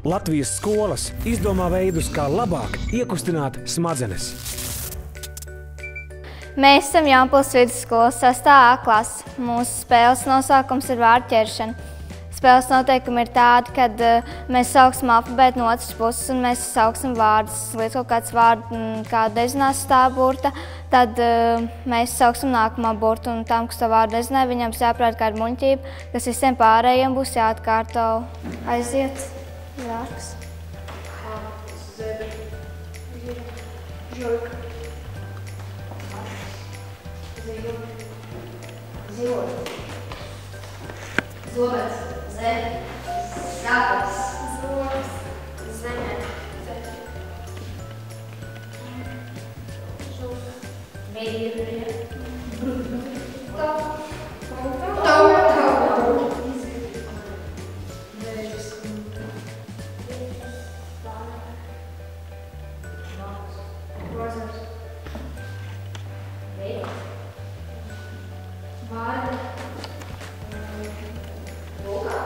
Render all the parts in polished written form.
Latvijas skolas izdomā veidus, kā labāk iekustināt smadzenes. Mēs esam Jaunpils vidusskolas 6. A klase. Mūsu spēles nosaukums ir vārdu ķeršana. Spēles noteikumi ir tādi, kad mēs sauksim alfabētu no otras puses un mēs sauksim vārdus. Līdz kaut kāds kāda nezinās stāvburta, tad mēs sauksim nākamā burtu un tam, kas to vārdu nezināja, viņam jāprāt kāda muļķība, kas visiem pārējiem būs jāatkārto. Aiziet. Rāks. Žurka. Zilot. Zobens. Zeme. Skāpes. Zobens. Zeme. Žurka. Mīļa. Tau. Vārdi. Lūkā.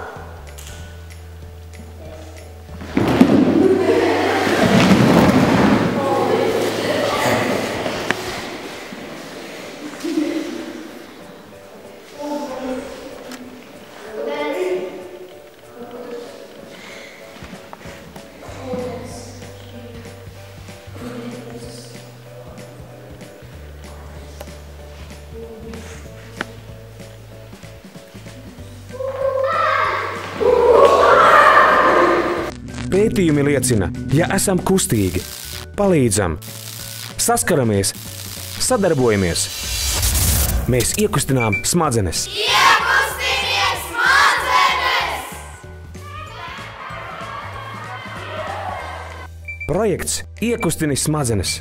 Pētījumi liecina, ja esam kustīgi, palīdzam, saskaramies, sadarbojamies, mēs iekustinām smadzenes. Iekustinies smadzenes! Projekts Iekustini smadzenes.